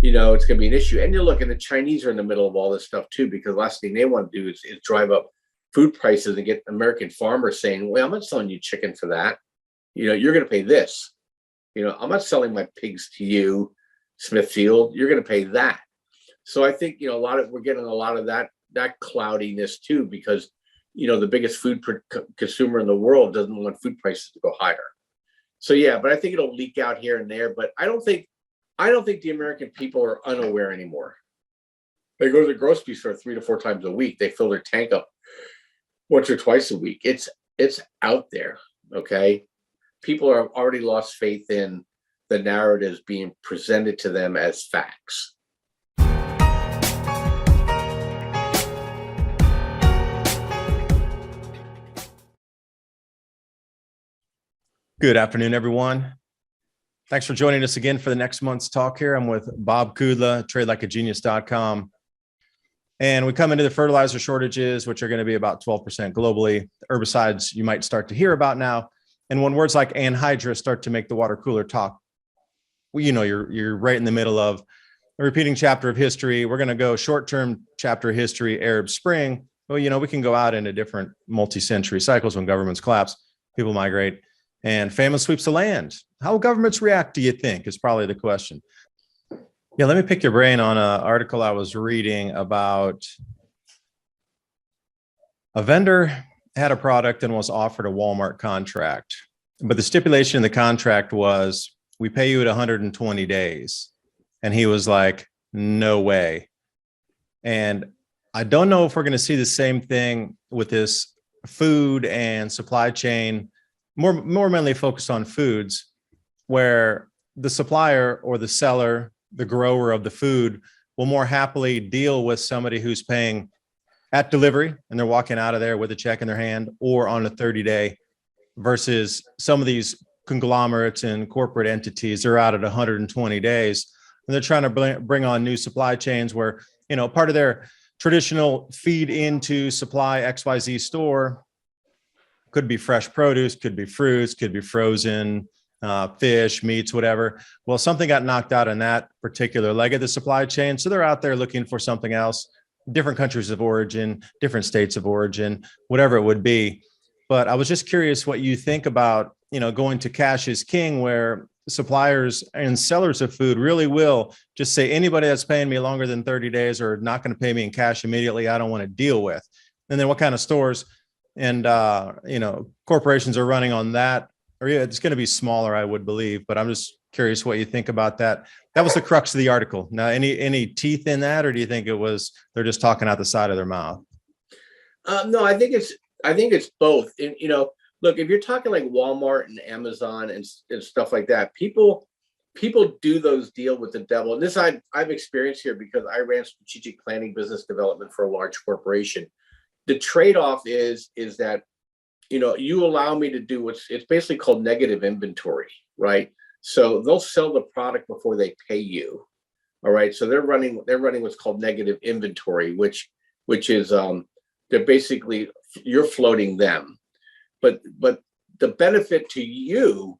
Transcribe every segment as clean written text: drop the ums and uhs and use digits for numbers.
it's going to be an issue. And you look, and the Chinese are in the middle of all this stuff too, because the last thing they want to do is drive up food prices and get American farmers saying, well, I'm not selling you chicken for that. You're going to pay this. I'm not selling my pigs to you, Smithfield. You're going to pay that. So I think, we're getting a lot of that cloudiness too, because, the biggest food consumer in the world doesn't want food prices to go higher. So, yeah, but I think it'll leak out here and there, but I don't think the American people are unaware anymore. They go to the grocery store 3 to 4 times a week. They fill their tank up once or twice a week. It's out there. Okay. People are already lost faith in the narratives being presented to them as facts. Good afternoon, everyone. Thanks for joining us again for the next month's talk here. I'm with Bob Kudla, tradelikeagenius.com. And we come into the fertilizer shortages, which are going to be about 12% globally. The herbicides you might start to hear about now. And when words like anhydrous start to make the water cooler talk, well, you're right in the middle of a repeating chapter of history. We're going to go short-term chapter of history, Arab Spring. Well, we can go out into different multi-century cycles when governments collapse, people migrate, and famine sweeps the land. How will governments react, do you think, is probably the question. Yeah, let me pick your brain on an article I was reading about a vendor had a product and was offered a Walmart contract. But the stipulation in the contract was, we pay you at 120 days. And he was like, no way. And I don't know if we're going to see the same thing with this food and supply chain, more mainly focused on foods, where the supplier or the seller, the grower of the food, will more happily deal with somebody who's paying at delivery and they're walking out of there with a check in their hand, or on a 30-day, versus some of these conglomerates and corporate entities are out at 120 days. And they're trying to bring on new supply chains where, part of their traditional feed into supply XYZ store could be fresh produce, could be fruits, could be frozen fish, meats, whatever. Well, something got knocked out in that particular leg of the supply chain. So they're out there looking for something else, different countries of origin, different states of origin, whatever it would be. But I was just curious what you think about, going to cash is king, where suppliers and sellers of food really will just say, anybody that's paying me longer than 30 days or not going to pay me in cash immediately, I don't want to deal with. And then what kind of stores and, corporations are running on that? Or it's going to be smaller, I would believe, but I'm just curious what you think about that. That was the crux of the article. Now, any teeth in that, or do you think they're just talking out the side of their mouth? No, I think it's both. And, look, if you're talking like Walmart and Amazon and stuff like that, people do those deal with the devil. And this I've experienced here because I ran strategic planning business development for a large corporation. The trade-off is that, you allow me to do it's basically called negative inventory, right? So they'll sell the product before they pay you. All right. So they're running what's called negative inventory, which is they're basically, you're floating them. But the benefit to you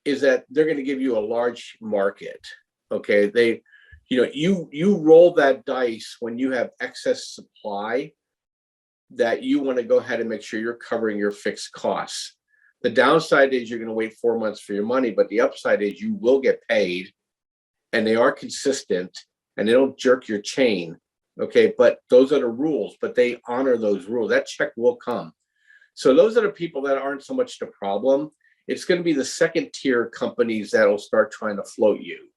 is that they're going to give you a large market. Okay. You roll that dice when you have excess supply, that you want to go ahead and make sure you're covering your fixed costs. The downside is you're going to wait 4 months for your money, but the upside is you will get paid, and they are consistent and they don't jerk your chain. Okay. But those are the rules, but they honor those rules. That check will come. So those are the people that aren't so much the problem. It's going to be the second tier companies that will start trying to float you,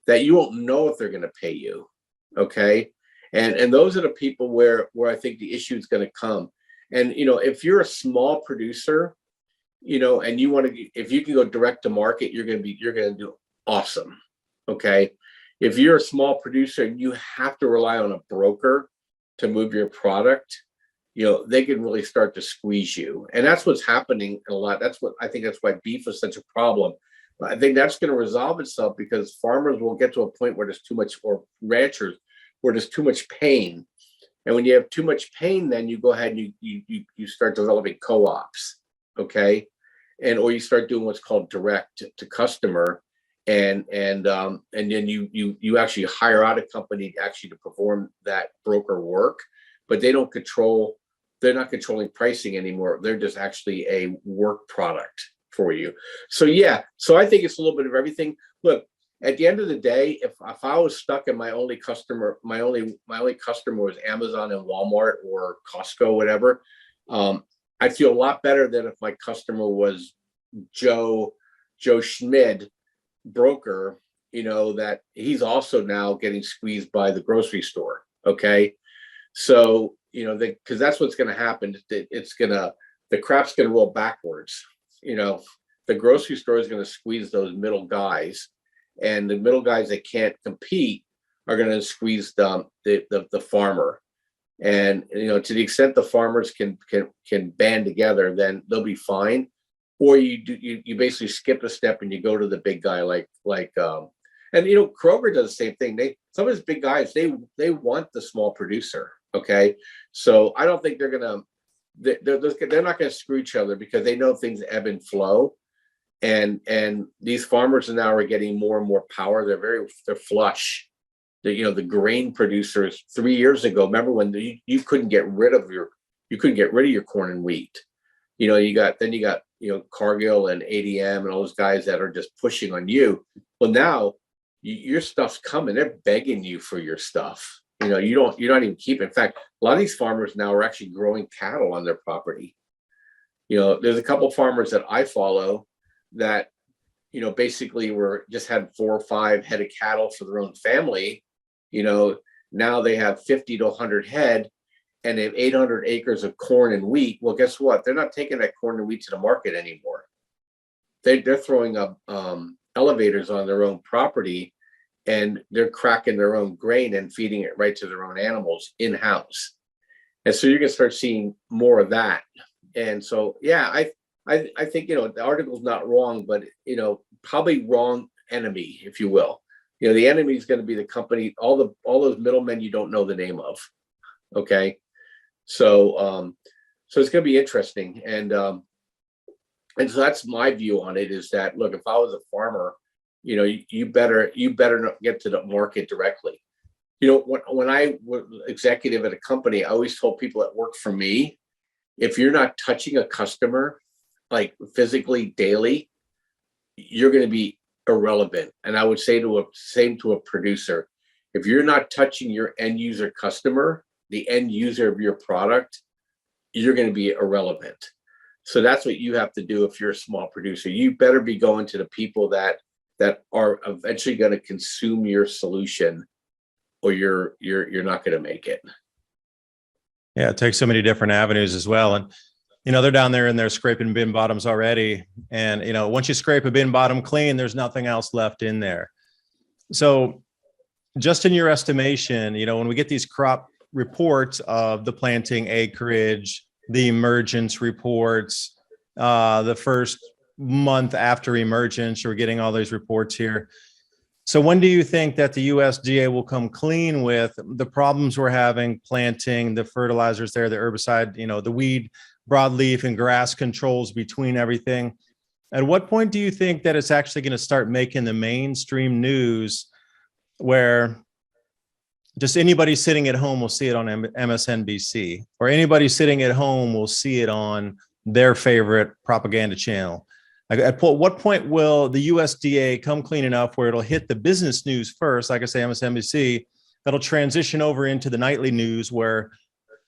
that you won't know if they're going to pay you. Okay. And those are the people where I think the issue is going to come. And, if you're a small producer, and if you can go direct to market, you're going to do awesome. Okay. If you're a small producer and you have to rely on a broker to move your product, they can really start to squeeze you. And that's what's happening a lot. That's why beef is such a problem. I think that's going to resolve itself because farmers will get to a point where there's too much, or ranchers, where there's too much pain. And when you have too much pain, then you go ahead and you start developing co-ops, okay? Or you start doing what's called direct to customer. and then you actually hire out a company actually to perform that broker work, but they're not controlling pricing anymore. They're just actually a work product for you. So yeah, so I think it's a little bit of everything. Look, at the end of the day, if I was stuck and my only customer was Amazon and Walmart or Costco, whatever, I'd feel a lot better than if my customer was Joe Schmid, broker, that he's also now getting squeezed by the grocery store. Okay. So, because that's what's going to happen. The crap's going to roll backwards. The grocery store is going to squeeze those middle guys, and the middle guys that can't compete are going to squeeze the farmer. And, to the extent the farmers can band together, then they'll be fine. Or you basically skip a step and you go to the big guy like and Kroger does the same thing. Some of his big guys, they want the small producer. Okay. So I don't think they're not gonna screw each other, because they know things ebb and flow. And these farmers now are getting more and more power. They're flush. The grain producers 3 years ago, remember when you couldn't get rid of your corn and wheat. You got Cargill and ADM and all those guys that are just pushing on you. Well, now your stuff's coming. They're begging you for your stuff. You're not even keeping. In fact, a lot of these farmers now are actually growing cattle on their property. There's a couple of farmers that I follow that, basically just had 4 or 5 head of cattle for their own family. Now they have 50 to 100 head. And they have 800 acres of corn and wheat. Well, guess what? They're not taking that corn and wheat to the market anymore. They're throwing up elevators on their own property, and they're cracking their own grain and feeding it right to their own animals in-house. And so you're going to start seeing more of that. And so, yeah, I think, the article's not wrong, but, probably wrong enemy, if you will. The enemy is going to be the company, all those middlemen you don't know the name of. Okay. So it's going to be interesting. And so that's my view on it, is that, look, if I was a farmer, you better not get to the market directly. When I was executive at a company, I always told people that work for me, if you're not touching a customer, like physically daily, you're going to be irrelevant. And I would say same to a producer, if you're not touching your end user customer, the end user of your product, you're going to be irrelevant. So that's what you have to do if you're a small producer. You better be going to the people that are eventually going to consume your solution, or you're not going to make it. Yeah, it takes so many different avenues as well. And they're down there and they're scraping bin bottoms already. And once you scrape a bin bottom clean, there's nothing else left in there. So just in your estimation, when we get these crop reports of the planting acreage, the emergence reports, the first month after emergence, we're getting all these reports here. So when do you think that the USDA will come clean with the problems we're having planting, the fertilizers there, the herbicide, the weed, broadleaf and grass controls between everything? At what point do you think that it's actually going to start making the mainstream news, where just anybody sitting at home will see it on MSNBC, or anybody sitting at home will see it on their favorite propaganda channel? At what point will the USDA come clean enough where it'll hit the business news first, like I say, MSNBC, that'll transition over into the nightly news where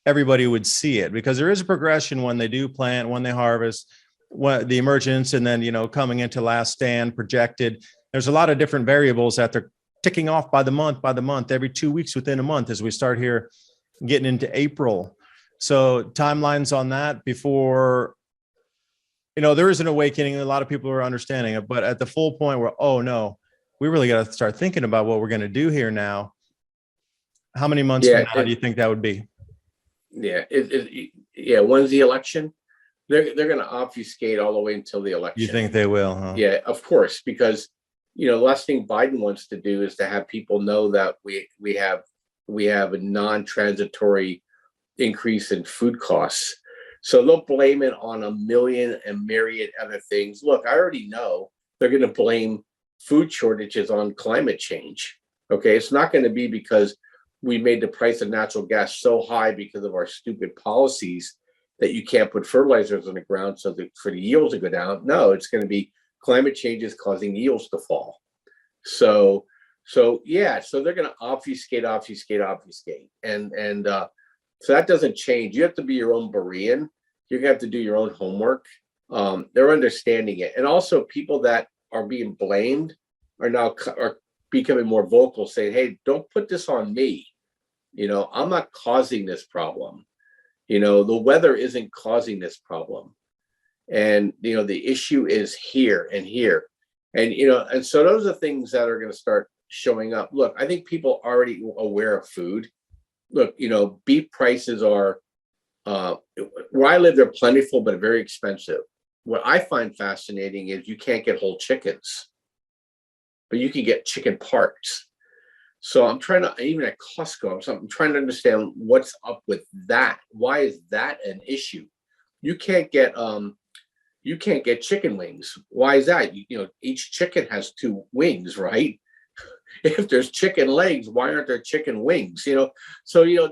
everybody would see it? Because there is a progression when they do plant, when they harvest, the emergence, and then, coming into last stand projected. There's a lot of different variables that they're ticking off by the month, every 2 weeks within a month, as we start here getting into April. So timelines on that before, there is an awakening. A lot of people are understanding it, but at the full point where, oh no, we really got to start thinking about what we're going to do here now. How many months from now do you think that would be? Yeah. When's the election? They're going to obfuscate all the way until the election. You think they will? Huh? Yeah, of course, because the last thing Biden wants to do is to have people know that we have a non-transitory increase in food costs. So they'll blame it on a million and myriad other things. Look, I already know they're going to blame food shortages on climate change. Okay, it's not going to be because we made the price of natural gas so high because of our stupid policies that you can't put fertilizers on the ground so that for the yields to go down. No, it's going to be climate change is causing yields to fall. So yeah, so they're going to obfuscate, and so that doesn't change. You have to be your own Berean. You're going to have to do your own homework. They're understanding it, and also people that are being blamed are now are becoming more vocal, saying, "Hey, don't put this on me. I'm not causing this problem. The weather isn't causing this problem, and the issue is here and here, and so those are things that are going to start showing up. Look, I think people are already aware of food. Look, beef prices are where I live, they're plentiful but very expensive. What I find fascinating is you can't get whole chickens, but you can get chicken parts. So I'm trying to, even at Costco, I'm trying to understand what's up with that. Why is that an issue? You can't get chicken wings. Why is that? Each chicken has two wings, right? If there's chicken legs, why aren't there chicken wings? So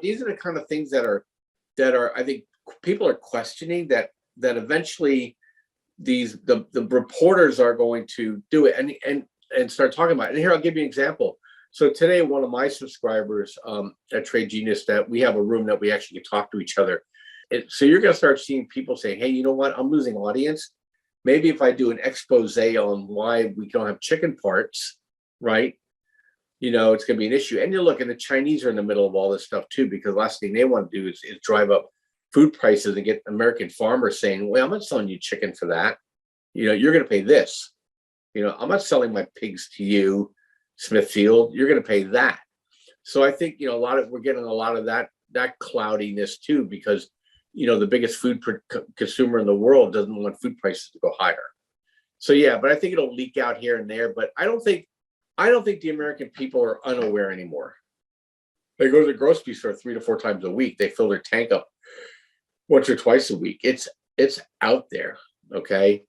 these are the kind of things that are I think people are questioning that eventually the reporters are going to do it and start talking about it. And here, I'll give you an example. So today, one of my subscribers at Trade Genius, that we have a room that we actually can talk to each other. So you're going to start seeing people say, "Hey, you know what? I'm losing audience. Maybe if I do an expose on why we don't have chicken parts, right? It's going to be an issue." And you look, and the Chinese are in the middle of all this stuff too, because the last thing they want to do is drive up food prices and get American farmers saying, "Well, I'm not selling you chicken for that. You're going to pay this. I'm not selling my pigs to you, Smithfield. You're going to pay that." So I think we're getting a lot of that cloudiness too, because the biggest food consumer in the world doesn't want food prices to go higher. So yeah, but I think it'll leak out here and there. But I don't think the American people are unaware anymore. They go to the grocery store 3 to 4 times a week. They fill their tank up once or twice a week. It's out there. Okay,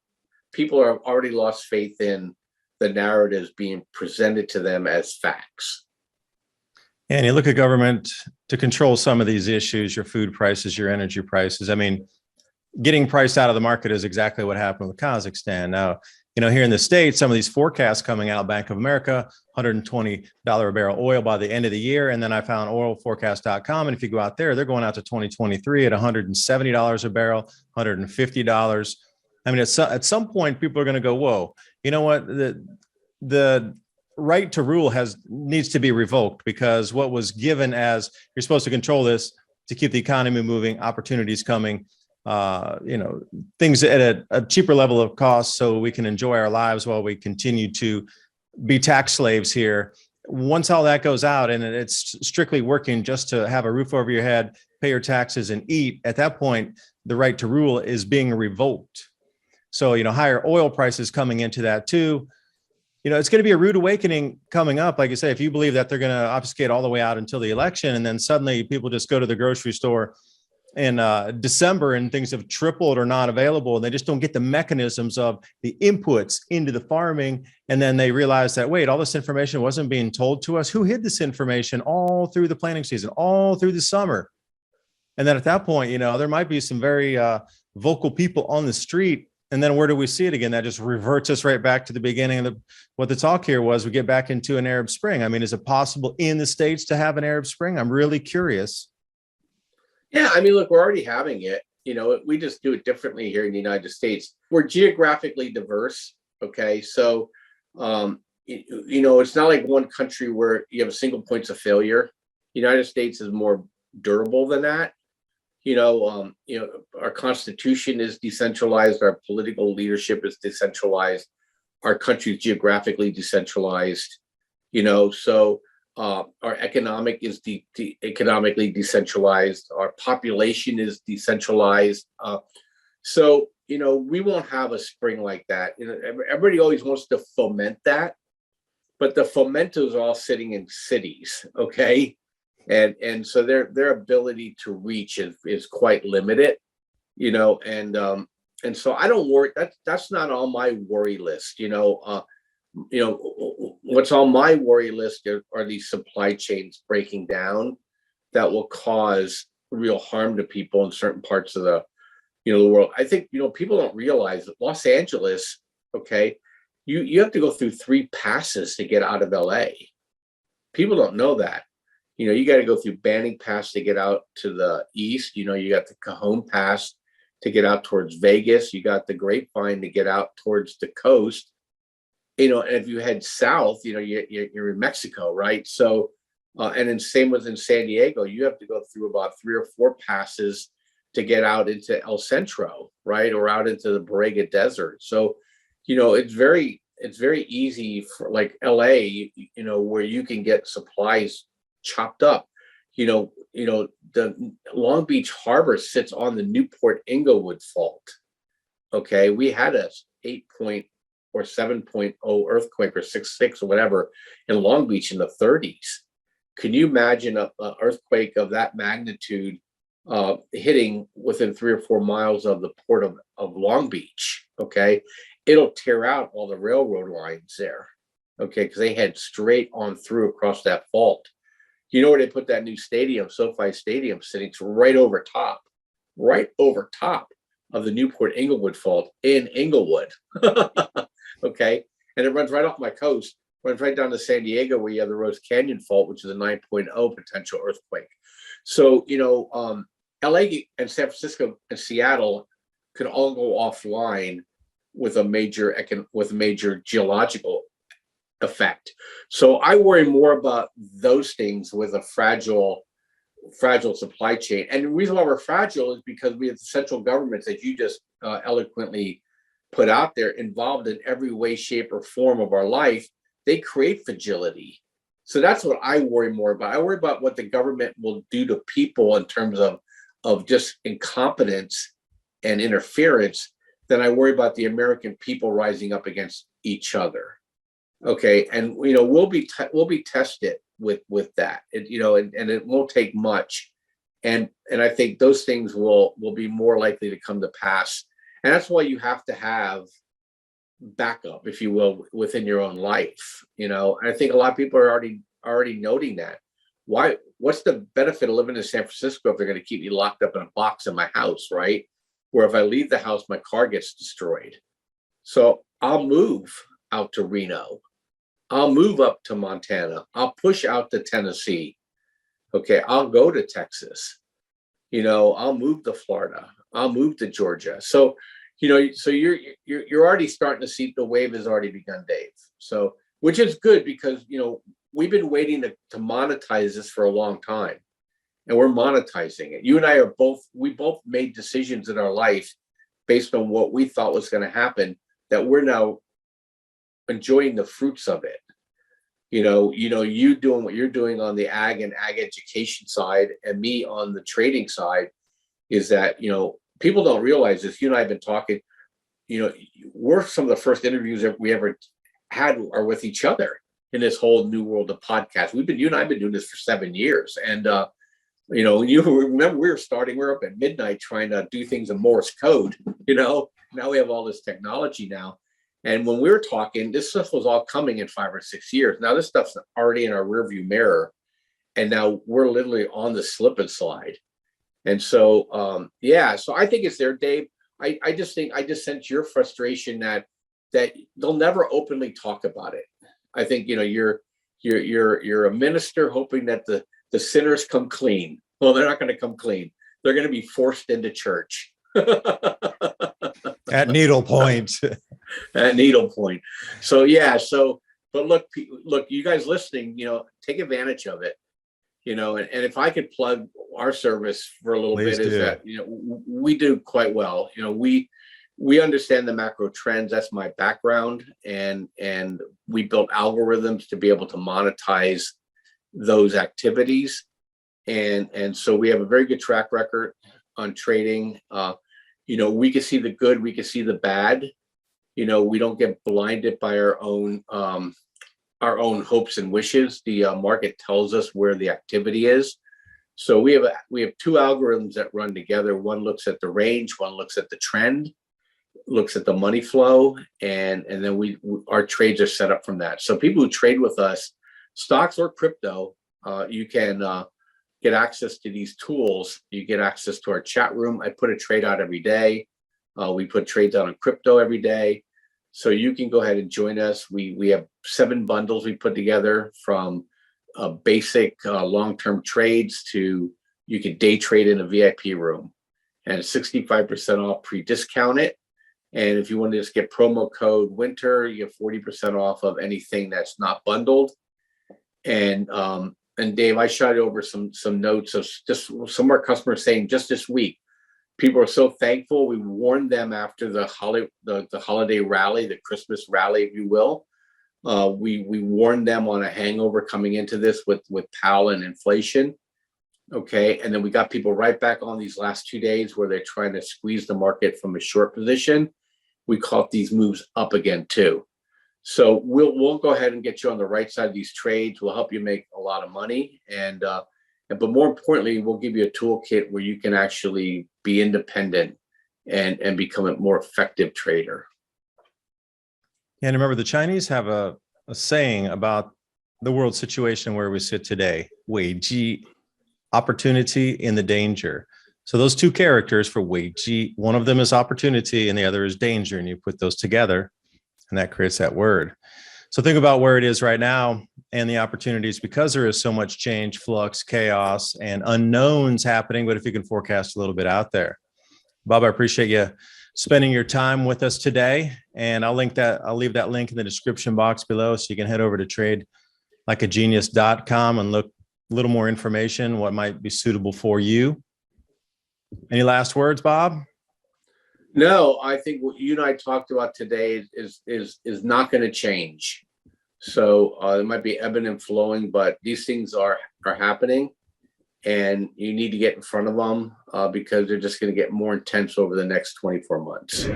people are already lost faith in the narratives being presented to them as facts. And you look at government to control some of these issues, your food prices, your energy prices. I mean, getting price out of the market is exactly what happened with Kazakhstan. Now, here in the States, some of these forecasts coming out, Bank of America, $120 a barrel oil by the end of the year. And then I found oilforecast.com. And if you go out there, they're going out to 2023 at $170 a barrel, $150. I mean, at some point, people are going to go, whoa, you know what? The right to rule needs to be revoked, because what was given as you're supposed to control this to keep the economy moving, opportunities coming, things at a cheaper level of cost so we can enjoy our lives while we continue to be tax slaves here. Once all that goes out and it's strictly working just to have a roof over your head, pay your taxes and eat, at that point, the right to rule is being revoked. So, higher oil prices coming into that too. It's going to be a rude awakening coming up. Like I say, if you believe that they're going to obfuscate all the way out until the election, and then suddenly people just go to the grocery store in December and things have tripled or not available, and they just don't get the mechanisms of the inputs into the farming. And then they realize that, wait, all this information wasn't being told to us. Who hid this information all through the planting season, all through the summer? And then at that point, there might be some very vocal people on the street. And then where do we see it again? That just reverts us right back to the beginning of what the talk here was. We get back into an Arab Spring. I mean, is it possible in the States to have an Arab Spring? I'm really curious. Yeah, I mean, look, we're already having it. We just do it differently here in the United States. We're geographically diverse. Okay, so it's not like one country where you have single points of failure. United States is more durable than that. Our Constitution is decentralized. Our political leadership is decentralized. Our country is geographically decentralized. So our economic is economically decentralized. Our population is decentralized. So we won't have a spring like that. Everybody always wants to foment that, but the fomenters are all sitting in cities. Okay. And so their ability to reach is quite limited, and so I don't worry. That's not on my worry list. you know, what's on my worry list are these supply chains breaking down that will cause real harm to people in certain parts of the, you know, the world. I think, you know, people don't realize that Los Angeles, okay, you have to go through 3 passes to get out of LA. People don't know that. You know, you got to go through Banning Pass to get out to the east. You know, you got the Cajon Pass to get out towards Vegas. You got the Grapevine to get out towards the coast. You know, and if you head south, you know, you're in Mexico, right? So, and then same with in San Diego, you have to go through about 3 or 4 passes to get out into El Centro, right, or out into the Borrega Desert. So, you know, it's very easy for like LA, you know, where you can get supplies chopped up. You know, the Long Beach Harbor sits on the Newport Inglewood fault. Okay, we had a 8 point or 7.0 earthquake or 6.6 or whatever in Long Beach in the 30s. Can you imagine an earthquake of that magnitude hitting within 3 or 4 miles of the port of Long Beach? Okay, it'll tear out all the railroad lines there. Okay, because they head straight on through across that fault. You know where they put that new stadium, SoFi Stadium, sitting right over top of the Newport Inglewood fault in Inglewood. Okay, and it runs right off my coast, runs right down to San Diego, where you have the Rose Canyon fault, which is a 9.0 potential earthquake. So, you know, LA and San Francisco and Seattle could all go offline with a major geological effect. So I worry more about those things with a fragile supply chain. And the reason why we're fragile is because we have the central governments that you just eloquently put out there, involved in every way, shape, or form of our life. They create fragility. So that's what I worry more about. I worry about what the government will do to people in terms of just incompetence and interference, than I worry about the American people rising up against each other. Okay, and you know, we'll be tested with that, you know, and it won't take much, and I think those things will be more likely to come to pass, and that's why you have to have backup, if you will, within your own life. You know, and I think a lot of people are already noting that. Why? What's the benefit of living in San Francisco if they're going to keep me locked up in a box in my house, right? Where if I leave the house, my car gets destroyed. So I'll move out to Reno. I'll move up to Montana. I'll push out to Tennessee. Okay, I'll go to Texas. You know, I'll move to Florida. I'll move to Georgia. So, you know, so you're already starting to see the wave has already begun, Dave. So, which is good because, you know, we've been waiting to monetize this for a long time, and we're monetizing it. You and I we both made decisions in our life based on what we thought was going to happen, that we're now enjoying the fruits of it. You know, you doing what you're doing on the ag and ag education side, and me on the trading side, is that, you know, people don't realize this. You and I have been talking, you know, we're some of the first interviews that we ever had are with each other in this whole new world of podcasts. You and I have been doing this for 7 years. And, you know, you remember we were up at midnight trying to do things in Morse code, you know, now we have all this technology now. And when we were talking, this stuff was all coming in 5 or 6 years. Now this stuff's already in our rearview mirror. And now we're literally on the slip and slide. And so, yeah, so I think it's there, Dave. I just sense your frustration that they'll never openly talk about it. I think, you know, you're a minister hoping that the sinners come clean. Well, they're not going to come clean. They're going to be forced into church. At needlepoint. At needlepoint. So, yeah. So, but look, you guys listening, you know, take advantage of it. You know, and if I could plug our service for a little Please bit, is that, you know, we do quite well. You know, we understand the macro trends. That's my background, and we built algorithms to be able to monetize those activities, and so we have a very good track record on trading. You know, we can see the good, we can see the bad. You know, we don't get blinded by our own hopes and wishes. The market tells us where the activity is. So we have 2 algorithms that run together. One looks at the range, one looks at the trend. looks at the money flow, and then our trades are set up from that. So people who trade with us, stocks or crypto, you can get access to these tools. You get access to our chat room. I put a trade out every day. We put trades out on crypto every day. So you can go ahead and join us. We have 7 bundles we put together, from basic long-term trades to you can day trade in a VIP room, and 65% off pre-discounted. And if you want to just get promo code winter, you get 40% off of anything that's not bundled. And Dave, I shot over some notes of just some of our customers saying just this week, people are so thankful. We warned them after the holiday rally, the Christmas rally, if you will. We warned them on a hangover coming into this with Powell and inflation. Okay, and then we got people right back on these last 2 days where they're trying to squeeze the market from a short position. We caught these moves up again too. So we'll go ahead and get you on the right side of these trades. We'll help you make a lot of money, but more importantly, we'll give you a toolkit where you can actually be independent and become a more effective trader. And remember, the Chinese have a saying about the world situation where we sit today: Wei Ji, opportunity in the danger. So those 2 characters for Wei Ji, one of them is opportunity and the other is danger, and you put those together, and that creates that word. So think about where it is right now and the opportunities, because there is so much change, flux, chaos, and unknowns happening. But if you can forecast a little bit out there, Bob, I appreciate you spending your time with us today. And I'll leave that link in the description box below, so you can head over to tradelikeagenius.com and look a little more information, what might be suitable for you. Any last words, Bob? No, I think what you and I talked about today is not going to change. So it might be ebbing and flowing, but these things are happening, and you need to get in front of them because they're just going to get more intense over the next 24 months.